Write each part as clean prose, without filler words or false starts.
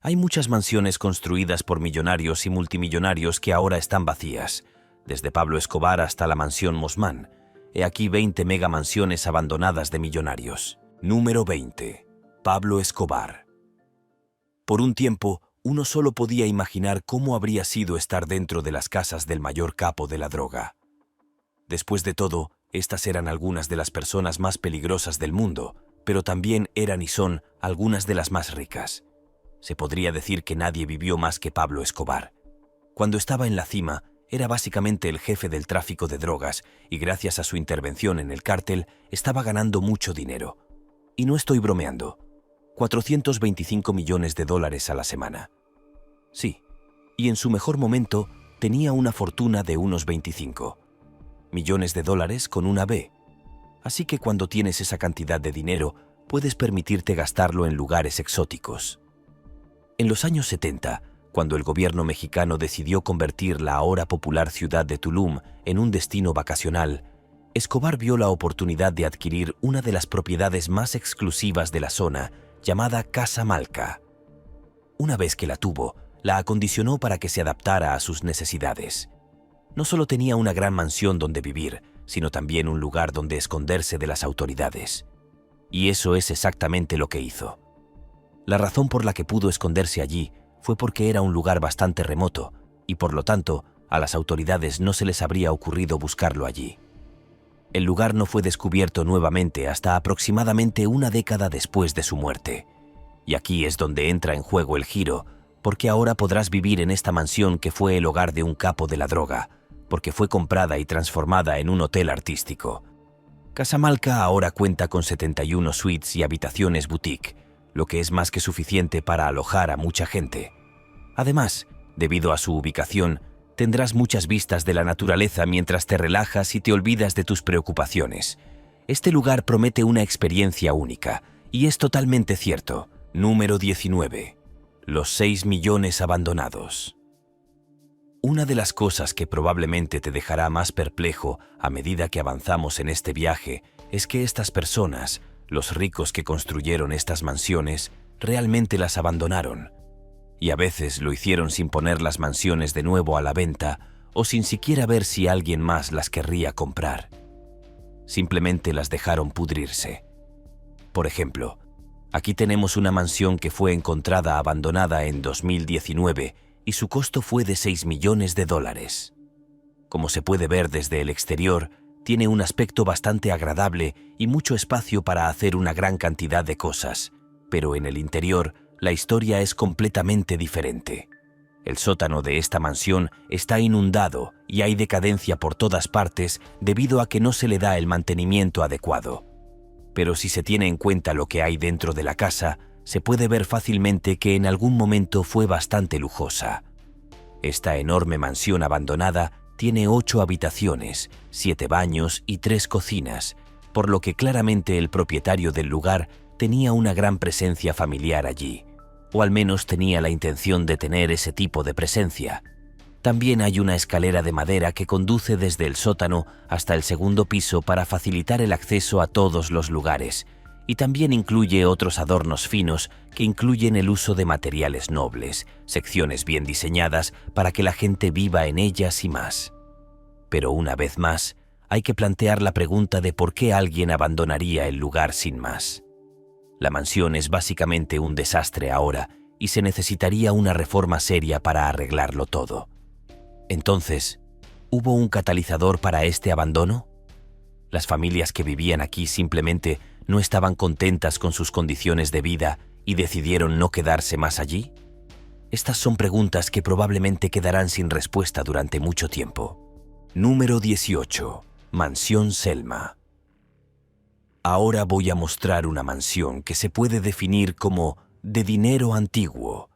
Hay muchas mansiones construidas por millonarios y multimillonarios que ahora están vacías, desde Pablo Escobar hasta la mansión Mosman. He aquí 20 megamansiones abandonadas de millonarios. Número 20. Pablo Escobar. Por un tiempo, uno solo podía imaginar cómo habría sido estar dentro de las casas del mayor capo de la droga. Después de todo, estas eran algunas de las personas más peligrosas del mundo, pero también eran y son algunas de las más ricas. Se podría decir que nadie vivió más que Pablo Escobar. Cuando estaba en la cima, era básicamente el jefe del tráfico de drogas y gracias a su intervención en el cártel estaba ganando mucho dinero. Y no estoy bromeando. 425 millones de dólares a la semana. Sí, y en su mejor momento tenía una fortuna de unos 25 millones de dólares con una B. Así que cuando tienes esa cantidad de dinero, puedes permitirte gastarlo en lugares exóticos. En los años 70, cuando el gobierno mexicano decidió convertir la ahora popular ciudad de Tulum en un destino vacacional, Escobar vio la oportunidad de adquirir una de las propiedades más exclusivas de la zona, llamada Casa Malca. Una vez que la tuvo, la acondicionó para que se adaptara a sus necesidades. No solo tenía una gran mansión donde vivir, sino también un lugar donde esconderse de las autoridades. Y eso es exactamente lo que hizo. La razón por la que pudo esconderse allí fue porque era un lugar bastante remoto y por lo tanto a las autoridades no se les habría ocurrido buscarlo allí. El lugar no fue descubierto nuevamente hasta aproximadamente una década después de su muerte. Y aquí es donde entra en juego el giro, porque ahora podrás vivir en esta mansión que fue el hogar de un capo de la droga, porque fue comprada y transformada en un hotel artístico. Casa Malca ahora cuenta con 71 suites y habitaciones boutique, lo que es más que suficiente para alojar a mucha gente. Además, debido a su ubicación, tendrás muchas vistas de la naturaleza mientras te relajas y te olvidas de tus preocupaciones. Este lugar promete una experiencia única, y es totalmente cierto. Número 19. Los 6 millones abandonados. Una de las cosas que probablemente te dejará más perplejo a medida que avanzamos en este viaje es que estas personas, los ricos que construyeron estas mansiones, realmente las abandonaron. Y a veces lo hicieron sin poner las mansiones de nuevo a la venta o sin siquiera ver si alguien más las querría comprar. Simplemente las dejaron pudrirse. Por ejemplo, aquí tenemos una mansión que fue encontrada abandonada en 2019 y su costo fue de 6 millones de dólares. Como se puede ver desde el exterior, tiene un aspecto bastante agradable y mucho espacio para hacer una gran cantidad de cosas, pero en el interior la historia es completamente diferente. El sótano de esta mansión está inundado y hay decadencia por todas partes debido a que no se le da el mantenimiento adecuado. Pero si se tiene en cuenta lo que hay dentro de la casa, se puede ver fácilmente que en algún momento fue bastante lujosa. Esta enorme mansión abandonada tiene 8 habitaciones, 7 baños y 3 cocinas, por lo que claramente el propietario del lugar tenía una gran presencia familiar allí, o al menos tenía la intención de tener ese tipo de presencia. También hay una escalera de madera que conduce desde el sótano hasta el segundo piso para facilitar el acceso a todos los lugares, y también incluye otros adornos finos que incluyen el uso de materiales nobles, secciones bien diseñadas para que la gente viva en ellas y más. Pero una vez más, hay que plantear la pregunta de por qué alguien abandonaría el lugar sin más. La mansión es básicamente un desastre ahora y se necesitaría una reforma seria para arreglarlo todo. Entonces, ¿hubo un catalizador para este abandono? ¿Las familias que vivían aquí simplemente no estaban contentas con sus condiciones de vida y decidieron no quedarse más allí? Estas son preguntas que probablemente quedarán sin respuesta durante mucho tiempo. Número 18. Mansión Selma. Ahora voy a mostrar una mansión que se puede definir como de dinero antiguo.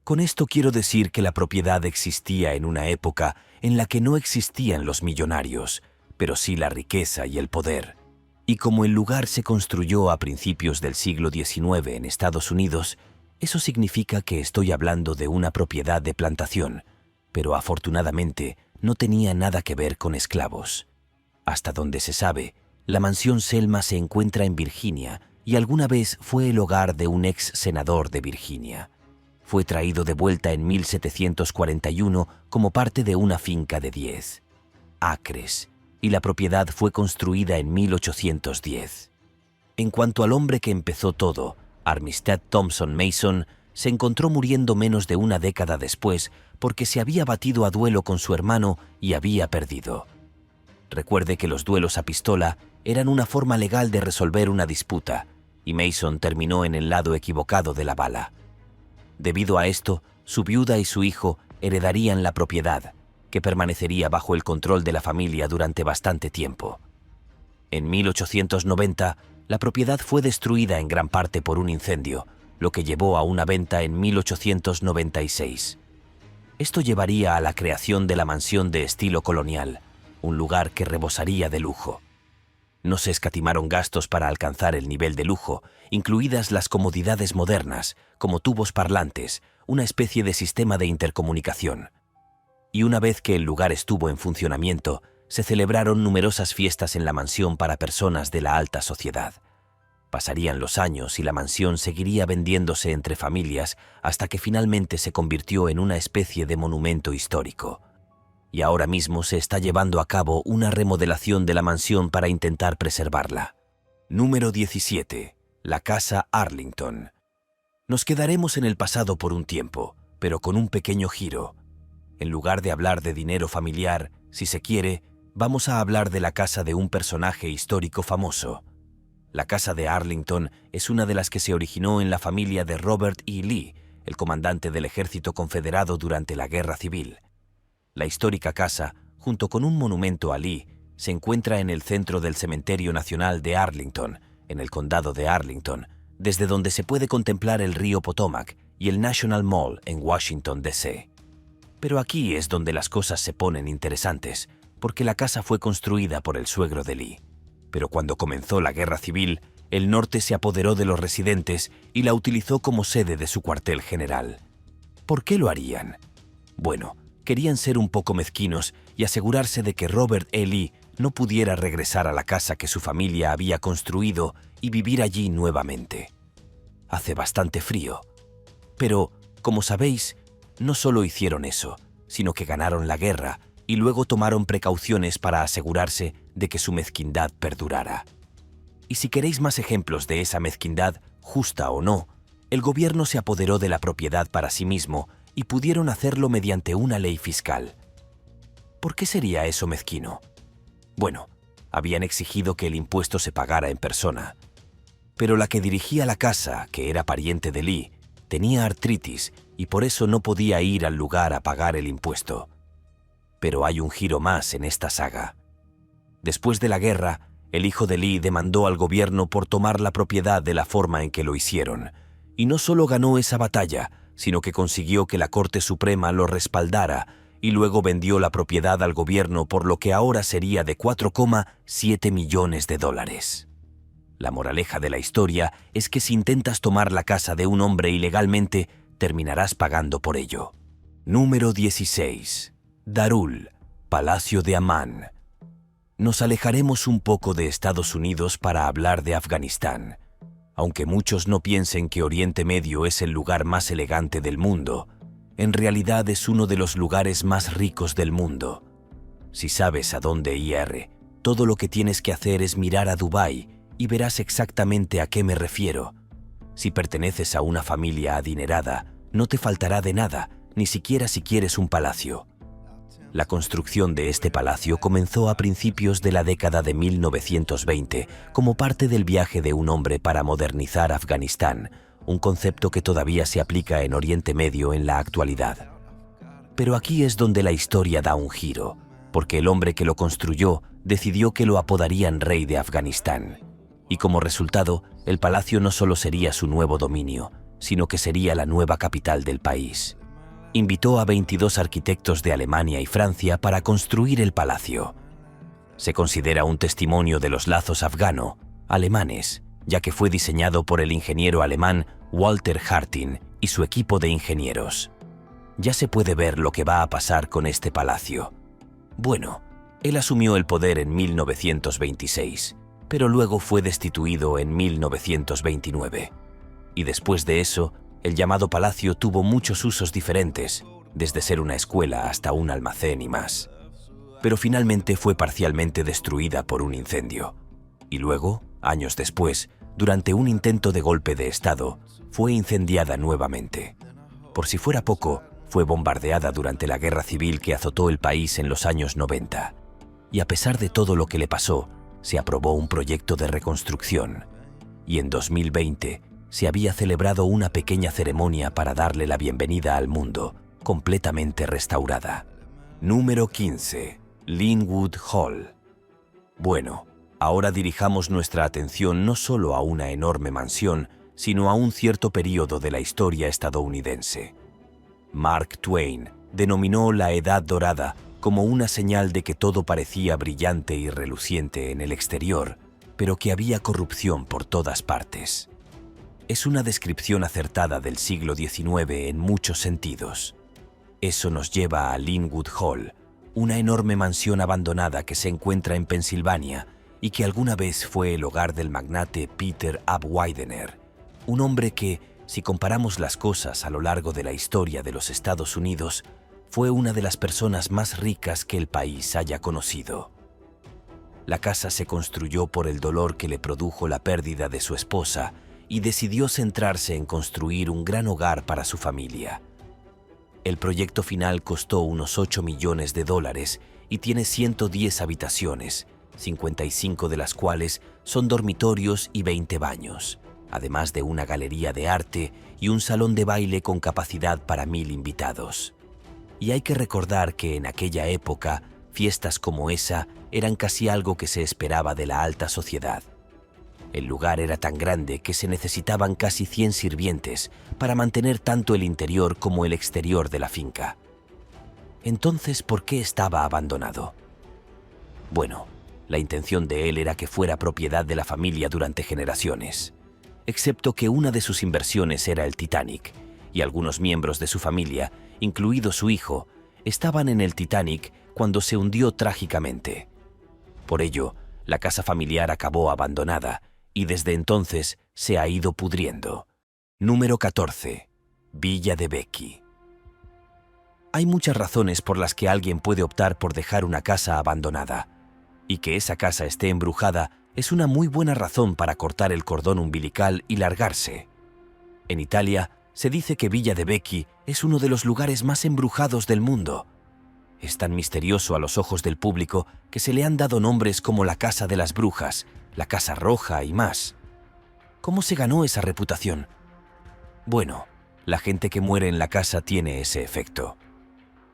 Con esto quiero decir que la propiedad existía en una época en la que no existían los millonarios, pero sí la riqueza y el poder. Y como el lugar se construyó a principios del siglo XIX en Estados Unidos, eso significa que estoy hablando de una propiedad de plantación, pero afortunadamente no tenía nada que ver con esclavos. Hasta donde se sabe, la mansión Selma se encuentra en Virginia y alguna vez fue el hogar de un ex senador de Virginia. Fue traído de vuelta en 1741 como parte de una finca de 10 acres, y la propiedad fue construida en 1810. En cuanto al hombre que empezó todo, Armistead Thompson Mason, se encontró muriendo menos de una década después porque se había batido a duelo con su hermano y había perdido. Recuerde que los duelos a pistola eran una forma legal de resolver una disputa, y Mason terminó en el lado equivocado de la bala. Debido a esto, su viuda y su hijo heredarían la propiedad, que permanecería bajo el control de la familia durante bastante tiempo. En 1890, la propiedad fue destruida en gran parte por un incendio, lo que llevó a una venta en 1896. Esto llevaría a la creación de la mansión de estilo colonial, un lugar que rebosaría de lujo. No se escatimaron gastos para alcanzar el nivel de lujo, incluidas las comodidades modernas, como tubos parlantes, una especie de sistema de intercomunicación. Y una vez que el lugar estuvo en funcionamiento, se celebraron numerosas fiestas en la mansión para personas de la alta sociedad. Pasarían los años y la mansión seguiría vendiéndose entre familias hasta que finalmente se convirtió en una especie de monumento histórico. Y ahora mismo se está llevando a cabo una remodelación de la mansión para intentar preservarla. Número 17. La Casa Arlington. Nos quedaremos en el pasado por un tiempo, pero con un pequeño giro. En lugar de hablar de dinero familiar, si se quiere, vamos a hablar de la casa de un personaje histórico famoso. La Casa de Arlington es una de las que se originó en la familia de Robert E. Lee, el comandante del ejército confederado durante la Guerra Civil. La histórica casa, junto con un monumento a Lee, se encuentra en el centro del Cementerio Nacional de Arlington, en el condado de Arlington, desde donde se puede contemplar el río Potomac y el National Mall en Washington, D.C. Pero aquí es donde las cosas se ponen interesantes, porque la casa fue construida por el suegro de Lee. Pero cuando comenzó la Guerra Civil, el norte se apoderó de los residentes y la utilizó como sede de su cuartel general. ¿Por qué lo harían? Bueno, querían ser un poco mezquinos y asegurarse de que Robert E. Lee no pudiera regresar a la casa que su familia había construido y vivir allí nuevamente. Hace bastante frío. Pero, como sabéis, no solo hicieron eso, sino que ganaron la guerra y luego tomaron precauciones para asegurarse de que su mezquindad perdurara. Y si queréis más ejemplos de esa mezquindad, justa o no, el gobierno se apoderó de la propiedad para sí mismo y pudieron hacerlo mediante una ley fiscal. ¿Por qué sería eso mezquino? Bueno, habían exigido que el impuesto se pagara en persona. Pero la que dirigía la casa, que era pariente de Lee, tenía artritis y por eso no podía ir al lugar a pagar el impuesto. Pero hay un giro más en esta saga. Después de la guerra, el hijo de Lee demandó al gobierno por tomar la propiedad de la forma en que lo hicieron, y no solo ganó esa batalla, sino que consiguió que la Corte Suprema lo respaldara y luego vendió la propiedad al gobierno por lo que ahora sería de $4,7 millones. La moraleja de la historia es que si intentas tomar la casa de un hombre ilegalmente, terminarás pagando por ello. Número 16. Darul, Palacio de Amán. Nos alejaremos un poco de Estados Unidos para hablar de Afganistán. Aunque muchos no piensen que Oriente Medio es el lugar más elegante del mundo, en realidad es uno de los lugares más ricos del mundo. Si sabes a dónde ir, todo lo que tienes que hacer es mirar a Dubái y verás exactamente a qué me refiero. Si perteneces a una familia adinerada, no te faltará de nada, ni siquiera si quieres un palacio. La construcción de este palacio comenzó a principios de la década de 1920 como parte del viaje de un hombre para modernizar Afganistán, un concepto que todavía se aplica en Oriente Medio en la actualidad. Pero aquí es donde la historia da un giro, porque el hombre que lo construyó decidió que lo apodarían Rey de Afganistán. Y como resultado, el palacio no solo sería su nuevo dominio, sino que sería la nueva capital del país. Invitó a 22 arquitectos de Alemania y Francia para construir el palacio. Se considera un testimonio de los lazos afgano-alemanes, ya que fue diseñado por el ingeniero alemán Walter Harting y su equipo de ingenieros. Ya se puede ver lo que va a pasar con este palacio. Bueno, él asumió el poder en 1926, pero luego fue destituido en 1929. Y después de eso, El llamado palacio tuvo muchos usos diferentes, desde ser una escuela hasta un almacén y más. Pero finalmente fue parcialmente destruida por un incendio. Y luego, años después, durante un intento de golpe de Estado, fue incendiada nuevamente. Por si fuera poco, fue bombardeada durante la guerra civil que azotó el país en los años 90. Y a pesar de todo lo que le pasó, se aprobó un proyecto de reconstrucción. Y en 2020 se había celebrado una pequeña ceremonia para darle la bienvenida al mundo, completamente restaurada. Número 15. Linwood Hall. Bueno, ahora dirijamos nuestra atención no solo a una enorme mansión, sino a un cierto período de la historia estadounidense. Mark Twain denominó la Edad Dorada como una señal de que todo parecía brillante y reluciente en el exterior, pero que había corrupción por todas partes. Es una descripción acertada del siglo XIX en muchos sentidos. Eso nos lleva a Linwood Hall, una enorme mansión abandonada que se encuentra en Pensilvania y que alguna vez fue el hogar del magnate Peter Ab Widener, un hombre que, si comparamos las cosas a lo largo de la historia de los Estados Unidos, fue una de las personas más ricas que el país haya conocido. La casa se construyó por el dolor que le produjo la pérdida de su esposa y decidió centrarse en construir un gran hogar para su familia. El proyecto final costó unos $8 millones y tiene 110 habitaciones, 55 de las cuales son dormitorios y 20 baños, además de una galería de arte y un salón de baile con capacidad para 1000 invitados. Y hay que recordar que en aquella época, fiestas como esa eran casi algo que se esperaba de la alta sociedad. El lugar era tan grande que se necesitaban casi 100 sirvientes para mantener tanto el interior como el exterior de la finca. Entonces, ¿por qué estaba abandonado? Bueno, la intención de él era que fuera propiedad de la familia durante generaciones, excepto que una de sus inversiones era el Titanic, y algunos miembros de su familia, incluido su hijo, estaban en el Titanic cuando se hundió trágicamente. Por ello, la casa familiar acabó abandonada y desde entonces se ha ido pudriendo. Número 14. Villa de Becky. Hay muchas razones por las que alguien puede optar por dejar una casa abandonada, y que esa casa esté embrujada es una muy buena razón para cortar el cordón umbilical y largarse. En Italia, se dice que Villa de Becky es uno de los lugares más embrujados del mundo. Es tan misterioso a los ojos del público que se le han dado nombres como la Casa de las Brujas, la Casa Roja y más. ¿Cómo se ganó esa reputación? Bueno, la gente que muere en la casa tiene ese efecto.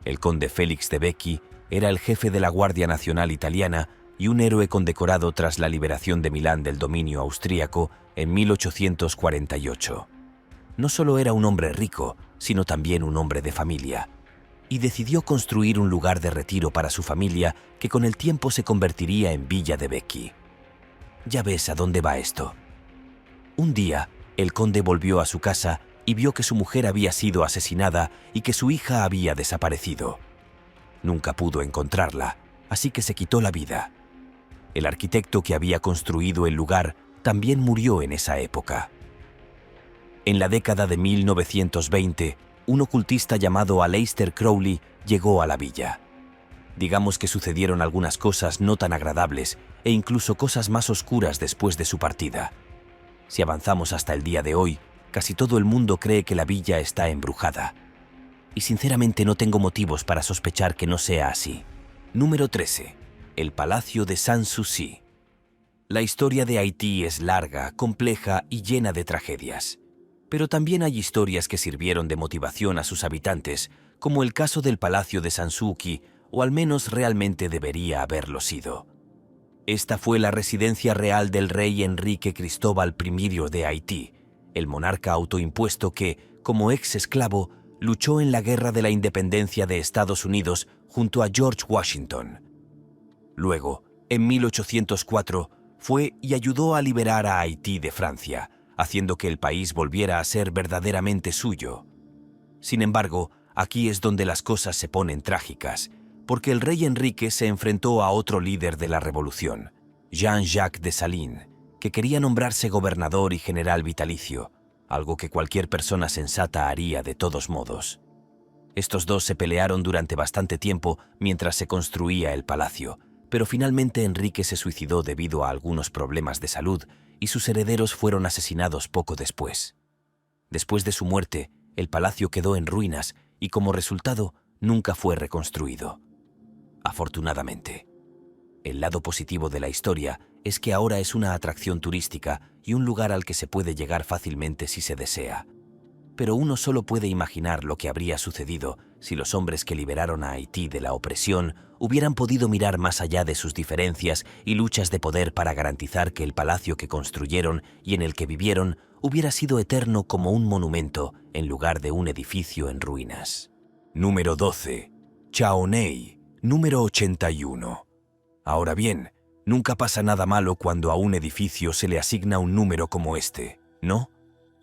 El conde Félix de Becky era el jefe de la Guardia Nacional Italiana y un héroe condecorado tras la liberación de Milán del dominio austríaco en 1848. No solo era un hombre rico, sino también un hombre de familia, y decidió construir un lugar de retiro para su familia que con el tiempo se convertiría en Villa de Becky. Ya ves a dónde va esto. Un día, el conde volvió a su casa y vio que su mujer había sido asesinada y que su hija había desaparecido. Nunca pudo encontrarla, así que se quitó la vida. El arquitecto que había construido el lugar también murió en esa época. En la década de 1920, un ocultista llamado Aleister Crowley llegó a la villa. Digamos que sucedieron algunas cosas no tan agradables e incluso cosas más oscuras después de su partida. Si avanzamos hasta el día de hoy, casi todo el mundo cree que la villa está embrujada. Y sinceramente no tengo motivos para sospechar que no sea así. Número 13. El Palacio de Sanssouci. La historia de Haití es larga, compleja y llena de tragedias. Pero también hay historias que sirvieron de motivación a sus habitantes, como el caso del Palacio de Sanssouci, o al menos realmente debería haberlo sido. Esta fue la residencia real del rey Enrique Cristóbal I de Haití, el monarca autoimpuesto que, como ex esclavo, luchó en la Guerra de la Independencia de Estados Unidos junto a George Washington. Luego, en 1804, fue y ayudó a liberar a Haití de Francia, haciendo que el país volviera a ser verdaderamente suyo. Sin embargo, aquí es donde las cosas se ponen trágicas, porque el rey Enrique se enfrentó a otro líder de la revolución, Jean-Jacques Dessalines, que quería nombrarse gobernador y general vitalicio, algo que cualquier persona sensata haría de todos modos. Estos dos se pelearon durante bastante tiempo mientras se construía el palacio, pero finalmente Enrique se suicidó debido a algunos problemas de salud y sus herederos fueron asesinados poco después. Después de su muerte, el palacio quedó en ruinas y como resultado nunca fue reconstruido. Afortunadamente. El lado positivo de la historia es que ahora es una atracción turística y un lugar al que se puede llegar fácilmente si se desea. Pero uno solo puede imaginar lo que habría sucedido si los hombres que liberaron a Haití de la opresión hubieran podido mirar más allá de sus diferencias y luchas de poder para garantizar que el palacio que construyeron y en el que vivieron hubiera sido eterno como un monumento en lugar de un edificio en ruinas. Número 12. Chaonei, número 81. Ahora bien, nunca pasa nada malo cuando a un edificio se le asigna un número como este, ¿no?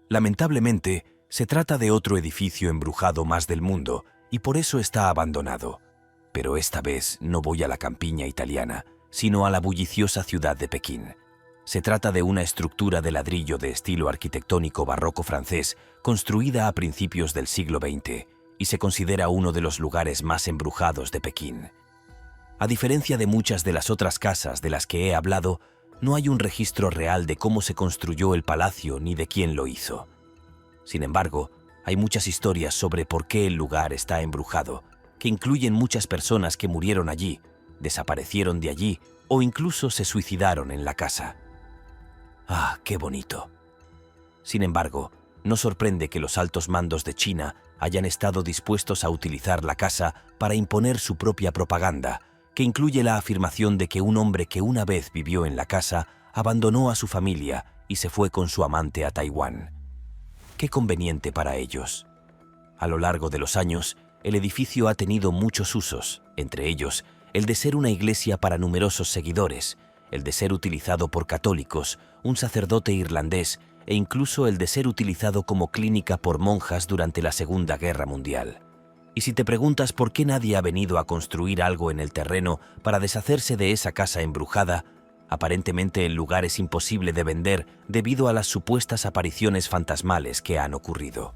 Lamentablemente, se trata de otro edificio embrujado más del mundo y por eso está abandonado. Pero esta vez no voy a la campiña italiana, sino a la bulliciosa ciudad de Pekín. Se trata de una estructura de ladrillo de estilo arquitectónico barroco francés construida a principios del siglo XX y se considera uno de los lugares más embrujados de Pekín. A diferencia de muchas de las otras casas de las que he hablado, no hay un registro real de cómo se construyó el palacio ni de quién lo hizo. Sin embargo, hay muchas historias sobre por qué el lugar está embrujado, que incluyen muchas personas que murieron allí, desaparecieron de allí o incluso se suicidaron en la casa. ¡Ah, qué bonito! Sin embargo, no sorprende que los altos mandos de China hayan estado dispuestos a utilizar la casa para imponer su propia propaganda, que incluye la afirmación de que un hombre que una vez vivió en la casa abandonó a su familia y se fue con su amante a Taiwán. ¡Qué conveniente para ellos! A lo largo de los años, el edificio ha tenido muchos usos, entre ellos el de ser una iglesia para numerosos seguidores, el de ser utilizado por católicos, un sacerdote irlandés e incluso el de ser utilizado como clínica por monjas durante la Segunda Guerra Mundial. Y si te preguntas por qué nadie ha venido a construir algo en el terreno para deshacerse de esa casa embrujada, aparentemente el lugar es imposible de vender debido a las supuestas apariciones fantasmales que han ocurrido.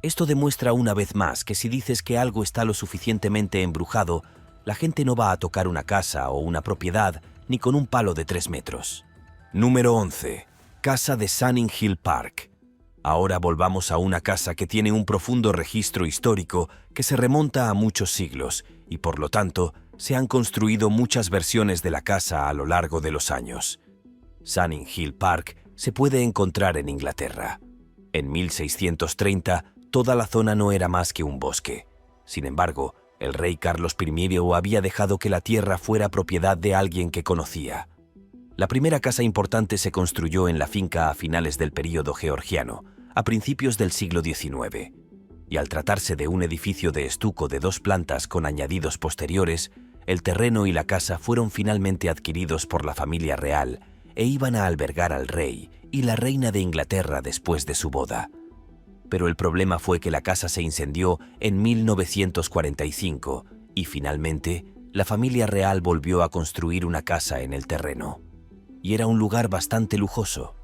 Esto demuestra una vez más que si dices que algo está lo suficientemente embrujado, la gente no va a tocar una casa o una propiedad ni con un palo de 3 metros. Número 11. Casa de Sunning Hill Park. Ahora volvamos a una casa que tiene un profundo registro histórico que se remonta a muchos siglos y por lo tanto se han construido muchas versiones de la casa a lo largo de los años. Sunning Hill Park se puede encontrar en Inglaterra. En 1630, toda la zona no era más que un bosque. Sin embargo, el rey Carlos I había dejado que la tierra fuera propiedad de alguien que conocía. La primera casa importante se construyó en la finca a finales del período georgiano, a principios del siglo XIX. Y al tratarse de un edificio de estuco de 2 plantas con añadidos posteriores, el terreno y la casa fueron finalmente adquiridos por la familia real e iban a albergar al rey y la reina de Inglaterra después de su boda. Pero el problema fue que la casa se incendió en 1945 y finalmente la familia real volvió a construir una casa en el terreno. Y era un lugar bastante lujoso.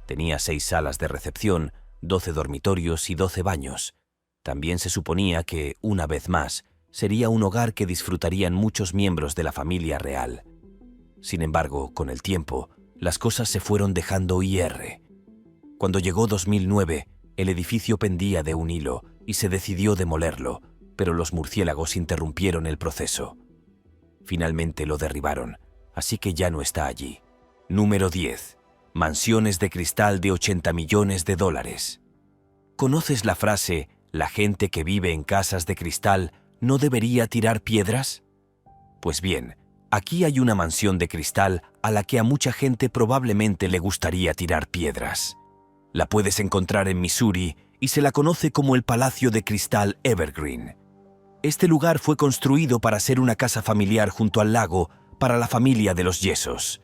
Tenía 6 salas de recepción, 12 dormitorios y 12 baños. También se suponía que, una vez más, sería un hogar que disfrutarían muchos miembros de la familia real. Sin embargo, con el tiempo, las cosas se fueron dejando ir. Cuando llegó 2009, el edificio pendía de un hilo y se decidió demolerlo, pero los murciélagos interrumpieron el proceso. Finalmente lo derribaron, así que ya no está allí. Número 10. Mansiones de cristal de $80 millones. ¿Conoces la frase, la gente que vive en casas de cristal no debería tirar piedras? Pues bien, aquí hay una mansión de cristal a la que a mucha gente probablemente le gustaría tirar piedras. La puedes encontrar en Missouri y se la conoce como el Palacio de Cristal Evergreen. Este lugar fue construido para ser una casa familiar junto al lago para la familia de los Yesos.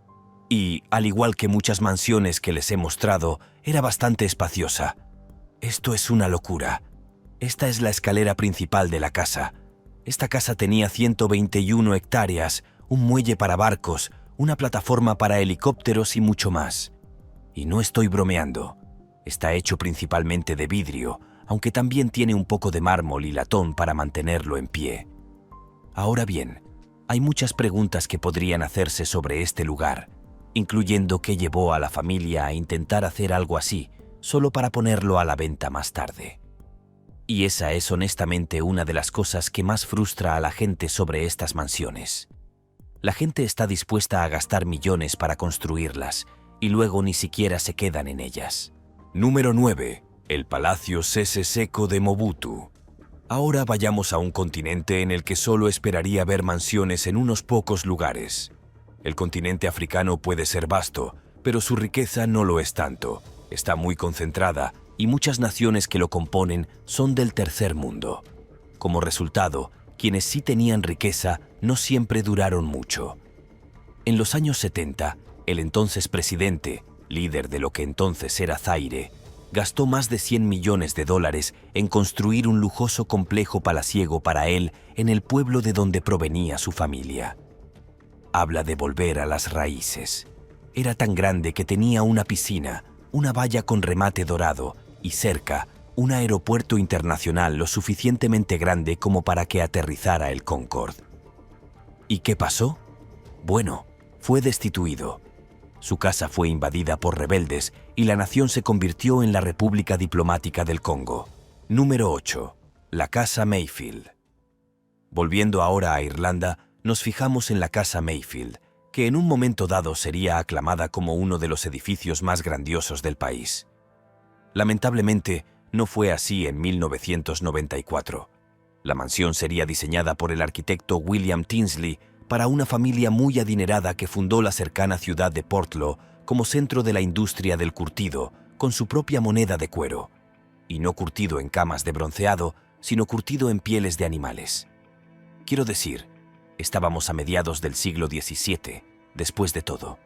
Y, al igual que muchas mansiones que les he mostrado, era bastante espaciosa. Esto es una locura. Esta es la escalera principal de la casa. Esta casa tenía 121 hectáreas, un muelle para barcos, una plataforma para helicópteros y mucho más. Y no estoy bromeando. Está hecho principalmente de vidrio, aunque también tiene un poco de mármol y latón para mantenerlo en pie. Ahora bien, hay muchas preguntas que podrían hacerse sobre este lugar, incluyendo qué llevó a la familia a intentar hacer algo así, solo para ponerlo a la venta más tarde. Y esa es honestamente una de las cosas que más frustra a la gente sobre estas mansiones. La gente está dispuesta a gastar millones para construirlas, y luego ni siquiera se quedan en ellas. Número 9. El Palacio Sese Seko de Mobutu. Ahora vayamos a un continente en el que solo esperaría ver mansiones en unos pocos lugares. El continente africano puede ser vasto, pero su riqueza no lo es tanto. Está muy concentrada y muchas naciones que lo componen son del tercer mundo. Como resultado, quienes sí tenían riqueza no siempre duraron mucho. En los años 70, el entonces presidente, líder de lo que entonces era Zaire, gastó más de $100 millones en construir un lujoso complejo palaciego para él en el pueblo de donde provenía su familia. Habla de volver a las raíces. Era tan grande que tenía una piscina, una valla con remate dorado y cerca un aeropuerto internacional lo suficientemente grande como para que aterrizara el Concorde. ¿Y qué pasó? Bueno, fue destituido. Su casa fue invadida por rebeldes y la nación se convirtió en la República Diplomática del Congo. Número 8. La Casa Mayfield. Volviendo ahora a Irlanda, nos fijamos en la Casa Mayfield, que en un momento dado sería aclamada como uno de los edificios más grandiosos del país. Lamentablemente, no fue así en 1994. La mansión sería diseñada por el arquitecto William Tinsley para una familia muy adinerada que fundó la cercana ciudad de Portlaw como centro de la industria del curtido, con su propia moneda de cuero. Y no curtido en camas de bronceado, sino curtido en pieles de animales. Quiero decir, estábamos a mediados del siglo XVII, después de todo.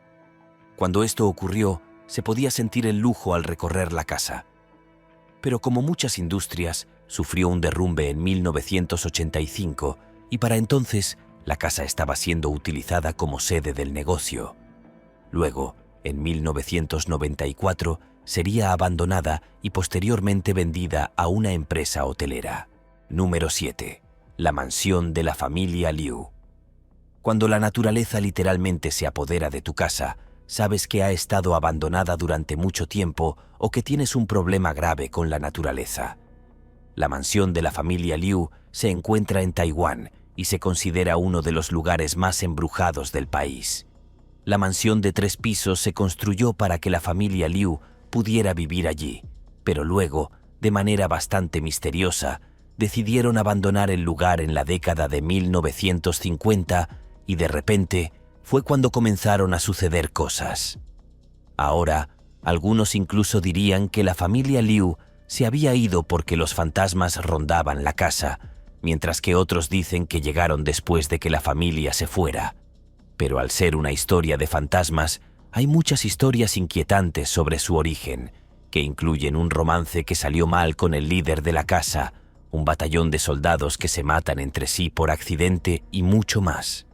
Cuando esto ocurrió, se podía sentir el lujo al recorrer la casa. Pero como muchas industrias, sufrió un derrumbe en 1985 y para entonces la casa estaba siendo utilizada como sede del negocio. Luego, en 1994, sería abandonada y posteriormente vendida a una empresa hotelera. Número 7. La mansión de la familia Liu. Cuando la naturaleza literalmente se apodera de tu casa, sabes que ha estado abandonada durante mucho tiempo o que tienes un problema grave con la naturaleza. La mansión de la familia Liu se encuentra en Taiwán y se considera uno de los lugares más embrujados del país. La mansión de 3 pisos se construyó para que la familia Liu pudiera vivir allí, pero luego, de manera bastante misteriosa, decidieron abandonar el lugar en la década de 1950 y de repente fue cuando comenzaron a suceder cosas. Ahora, algunos incluso dirían que la familia Liu se había ido porque los fantasmas rondaban la casa, mientras que otros dicen que llegaron después de que la familia se fuera. Pero al ser una historia de fantasmas, hay muchas historias inquietantes sobre su origen, que incluyen un romance que salió mal con el líder de la casa, un batallón de soldados que se matan entre sí por accidente y mucho más.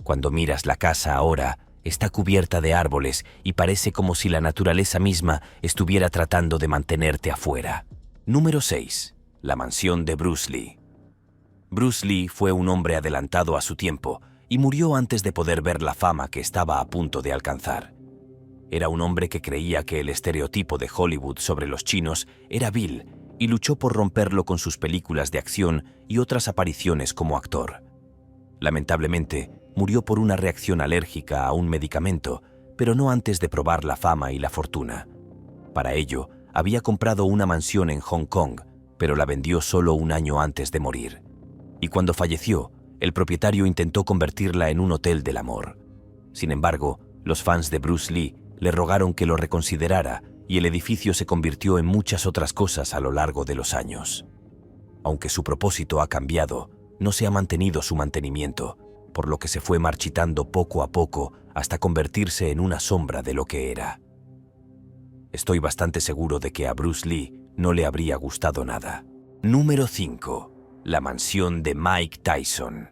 Cuando miras la casa ahora, está cubierta de árboles y parece como si la naturaleza misma estuviera tratando de mantenerte afuera. Número 6. La mansión de Bruce Lee. Bruce Lee fue un hombre adelantado a su tiempo y murió antes de poder ver la fama que estaba a punto de alcanzar. Era un hombre que creía que el estereotipo de Hollywood sobre los chinos era vil y luchó por romperlo con sus películas de acción y otras apariciones como actor. Lamentablemente, murió por una reacción alérgica a un medicamento, pero no antes de probar la fama y la fortuna. Para ello, había comprado una mansión en Hong Kong, pero la vendió solo un año antes de morir. Y cuando falleció, el propietario intentó convertirla en un hotel del amor. Sin embargo, los fans de Bruce Lee le rogaron que lo reconsiderara y el edificio se convirtió en muchas otras cosas a lo largo de los años. Aunque su propósito ha cambiado, no se ha mantenido su mantenimiento, por lo que se fue marchitando poco a poco hasta convertirse en una sombra de lo que era. Estoy bastante seguro de que a Bruce Lee no le habría gustado nada. Número 5. La mansión de Mike Tyson.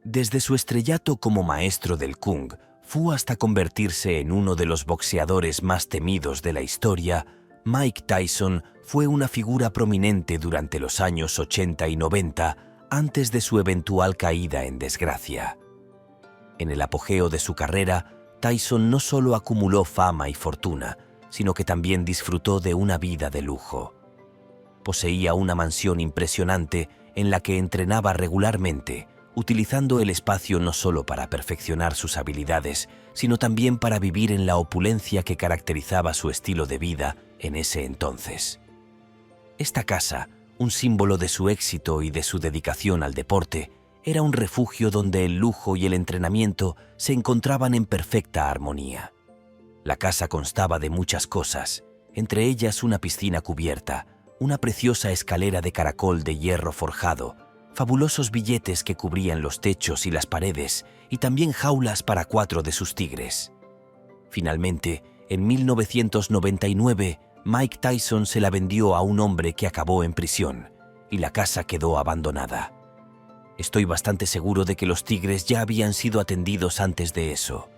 Desde su estrellato como maestro del Kung Fu hasta convertirse en uno de los boxeadores más temidos de la historia, Mike Tyson fue una figura prominente durante los años 80 y 90 antes de su eventual caída en desgracia. En el apogeo de su carrera, Tyson no solo acumuló fama y fortuna, sino que también disfrutó de una vida de lujo. Poseía una mansión impresionante en la que entrenaba regularmente, utilizando el espacio no solo para perfeccionar sus habilidades, sino también para vivir en la opulencia que caracterizaba su estilo de vida en ese entonces. Esta casa, un símbolo de su éxito y de su dedicación al deporte, era un refugio donde el lujo y el entrenamiento se encontraban en perfecta armonía. La casa constaba de muchas cosas, entre ellas una piscina cubierta, una preciosa escalera de caracol de hierro forjado, fabulosos billetes que cubrían los techos y las paredes, y también jaulas para 4 de sus tigres. Finalmente, en 1999, Mike Tyson se la vendió a un hombre que acabó en prisión, y la casa quedó abandonada. Estoy bastante seguro de que los tigres ya habían sido atendidos antes de eso.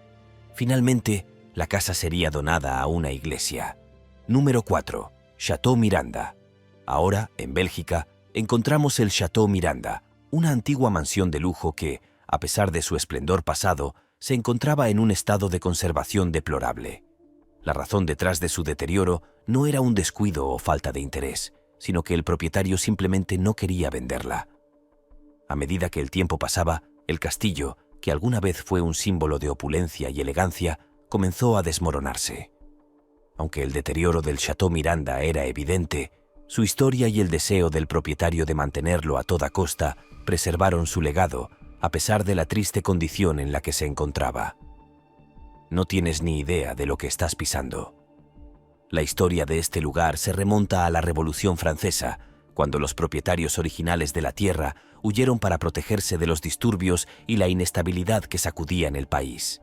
Finalmente, la casa sería donada a una iglesia. Número 4. Chateau Miranda. Ahora, en Bélgica, encontramos el Chateau Miranda, una antigua mansión de lujo que, a pesar de su esplendor pasado, se encontraba en un estado de conservación deplorable. La razón detrás de su deterioro no era un descuido o falta de interés, sino que el propietario simplemente no quería venderla. A medida que el tiempo pasaba, el castillo, que alguna vez fue un símbolo de opulencia y elegancia, comenzó a desmoronarse. Aunque el deterioro del Chateau Miranda era evidente, su historia y el deseo del propietario de mantenerlo a toda costa preservaron su legado, a pesar de la triste condición en la que se encontraba. No tienes ni idea de lo que estás pisando. La historia de este lugar se remonta a la Revolución Francesa, cuando los propietarios originales de la tierra huyeron para protegerse de los disturbios y la inestabilidad que sacudían el país.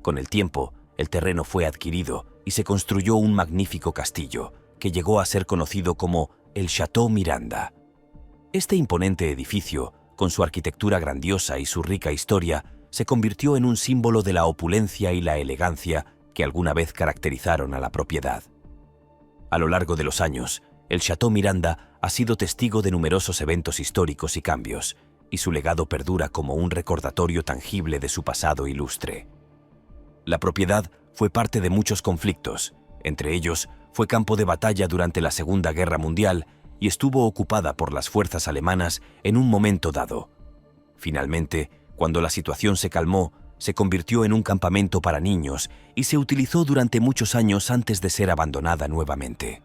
Con el tiempo, el terreno fue adquirido y se construyó un magnífico castillo, que llegó a ser conocido como el Chateau Miranda. Este imponente edificio, con su arquitectura grandiosa y su rica historia, se convirtió en un símbolo de la opulencia y la elegancia que alguna vez caracterizaron a la propiedad. A lo largo de los años, el Chateau Miranda ha sido testigo de numerosos eventos históricos y cambios, y su legado perdura como un recordatorio tangible de su pasado ilustre. La propiedad fue parte de muchos conflictos, entre ellos fue campo de batalla durante la Segunda Guerra Mundial y estuvo ocupada por las fuerzas alemanas en un momento dado. Finalmente, cuando la situación se calmó, se convirtió en un campamento para niños y se utilizó durante muchos años antes de ser abandonada nuevamente.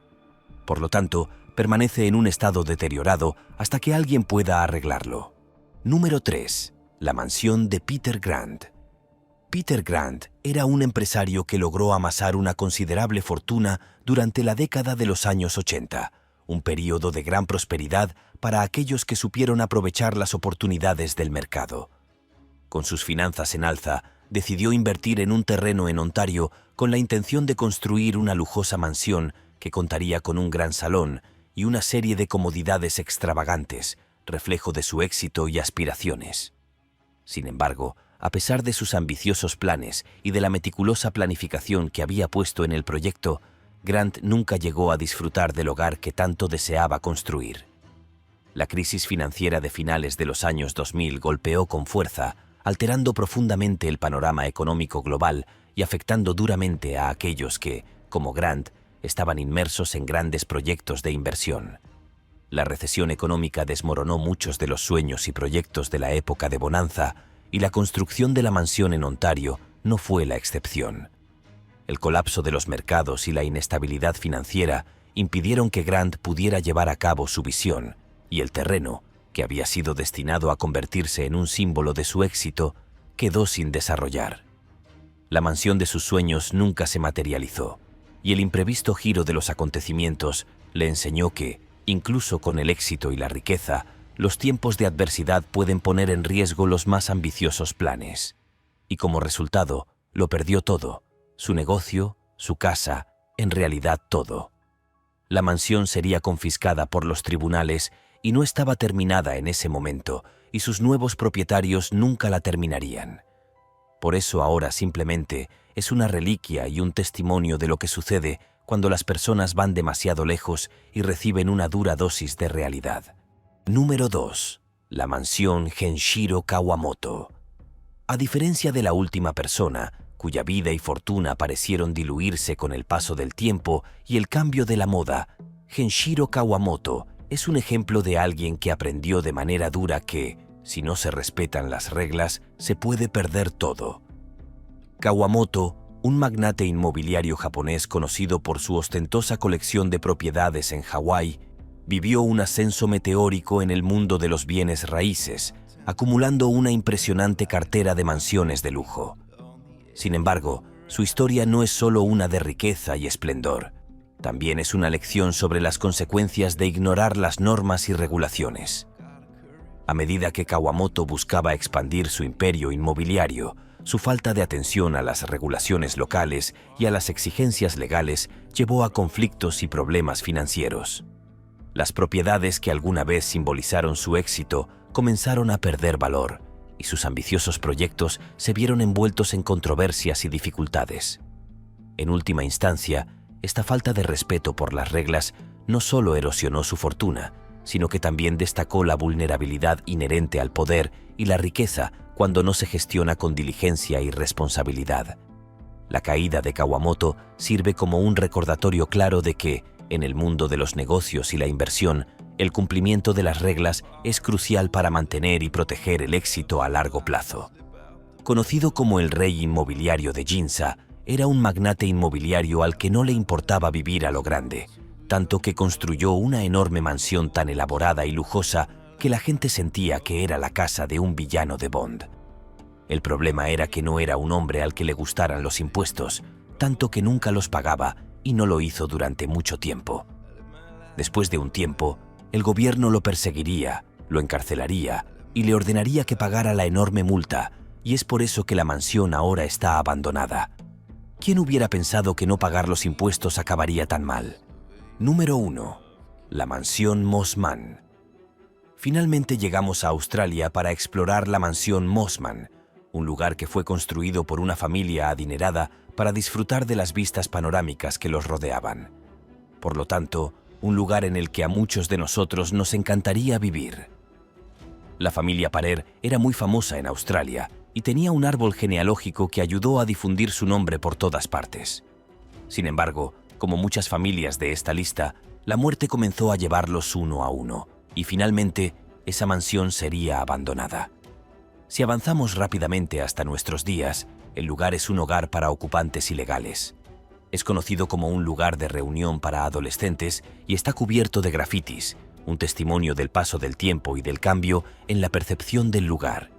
Por lo tanto, permanece en un estado deteriorado hasta que alguien pueda arreglarlo. Número 3. La mansión de Peter Grant. Peter Grant era un empresario que logró amasar una considerable fortuna durante la década de los años 80, un período de gran prosperidad para aquellos que supieron aprovechar las oportunidades del mercado. Con sus finanzas en alza, decidió invertir en un terreno en Ontario con la intención de construir una lujosa mansión que contaría con un gran salón y una serie de comodidades extravagantes, reflejo de su éxito y aspiraciones. Sin embargo, a pesar de sus ambiciosos planes y de la meticulosa planificación que había puesto en el proyecto, Grant nunca llegó a disfrutar del hogar que tanto deseaba construir. La crisis financiera de finales de los años 2000 golpeó con fuerza, alterando profundamente el panorama económico global y afectando duramente a aquellos que, como Grant, estaban inmersos en grandes proyectos de inversión. La recesión económica desmoronó muchos de los sueños y proyectos de la época de bonanza, y la construcción de la mansión en Ontario no fue la excepción. El colapso de los mercados y la inestabilidad financiera impidieron que Grant pudiera llevar a cabo su visión, y el terreno, que había sido destinado a convertirse en un símbolo de su éxito, quedó sin desarrollar. La mansión de sus sueños nunca se materializó, y el imprevisto giro de los acontecimientos le enseñó que, incluso con el éxito y la riqueza, los tiempos de adversidad pueden poner en riesgo los más ambiciosos planes. Y como resultado, lo perdió todo: su negocio, su casa, en realidad todo. La mansión sería confiscada por los tribunales y no estaba terminada en ese momento, y sus nuevos propietarios nunca la terminarían. Por eso ahora simplemente es una reliquia y un testimonio de lo que sucede cuando las personas van demasiado lejos y reciben una dura dosis de realidad. Número 2. La mansión Genshiro Kawamoto. A diferencia de la última persona, cuya vida y fortuna parecieron diluirse con el paso del tiempo y el cambio de la moda, Genshiro Kawamoto es un ejemplo de alguien que aprendió de manera dura que, si no se respetan las reglas, se puede perder todo. Kawamoto, un magnate inmobiliario japonés conocido por su ostentosa colección de propiedades en Hawái, vivió un ascenso meteórico en el mundo de los bienes raíces, acumulando una impresionante cartera de mansiones de lujo. Sin embargo, su historia no es solo una de riqueza y esplendor. También es una lección sobre las consecuencias de ignorar las normas y regulaciones. A medida que Kawamoto buscaba expandir su imperio inmobiliario, su falta de atención a las regulaciones locales y a las exigencias legales llevó a conflictos y problemas financieros. Las propiedades que alguna vez simbolizaron su éxito comenzaron a perder valor, y sus ambiciosos proyectos se vieron envueltos en controversias y dificultades. En última instancia, esta falta de respeto por las reglas no solo erosionó su fortuna, sino que también destacó la vulnerabilidad inherente al poder y la riqueza cuando no se gestiona con diligencia y responsabilidad. La caída de Kawamoto sirve como un recordatorio claro de que, en el mundo de los negocios y la inversión, el cumplimiento de las reglas es crucial para mantener y proteger el éxito a largo plazo. Conocido como el rey inmobiliario de Ginza, era un magnate inmobiliario al que no le importaba vivir a lo grande, tanto que construyó una enorme mansión tan elaborada y lujosa que la gente sentía que era la casa de un villano de Bond. El problema era que no era un hombre al que le gustaran los impuestos, tanto que nunca los pagaba y no lo hizo durante mucho tiempo. Después de un tiempo, el gobierno lo perseguiría, lo encarcelaría y le ordenaría que pagara la enorme multa, y es por eso que la mansión ahora está abandonada. ¿Quién hubiera pensado que no pagar los impuestos acabaría tan mal? Número 1. La mansión Mossman. Finalmente llegamos a Australia para explorar la mansión Mossman, un lugar que fue construido por una familia adinerada para disfrutar de las vistas panorámicas que los rodeaban. Por lo tanto, un lugar en el que a muchos de nosotros nos encantaría vivir. La familia Parer era muy famosa en Australia y tenía un árbol genealógico que ayudó a difundir su nombre por todas partes. Sin embargo, como muchas familias de esta lista, la muerte comenzó a llevarlos uno a uno, y finalmente esa mansión sería abandonada. Si avanzamos rápidamente hasta nuestros días, el lugar es un hogar para ocupantes ilegales. Es conocido como un lugar de reunión para adolescentes y está cubierto de grafitis, un testimonio del paso del tiempo y del cambio en la percepción del lugar.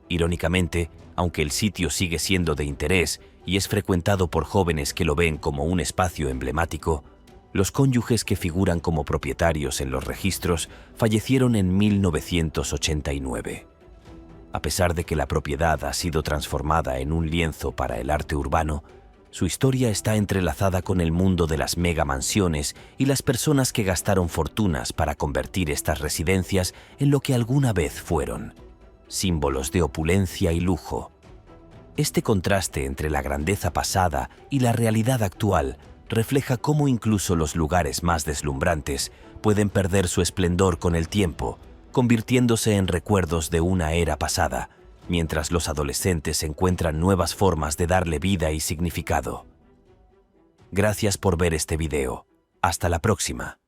Irónicamente, aunque el sitio sigue siendo de interés y es frecuentado por jóvenes que lo ven como un espacio emblemático, los cónyuges que figuran como propietarios en los registros fallecieron en 1989. A pesar de que la propiedad ha sido transformada en un lienzo para el arte urbano, su historia está entrelazada con el mundo de las megamansiones y las personas que gastaron fortunas para convertir estas residencias en lo que alguna vez fueron, símbolos de opulencia y lujo. Este contraste entre la grandeza pasada y la realidad actual refleja cómo incluso los lugares más deslumbrantes pueden perder su esplendor con el tiempo, convirtiéndose en recuerdos de una era pasada, mientras los adolescentes encuentran nuevas formas de darle vida y significado. Gracias por ver este video. Hasta la próxima.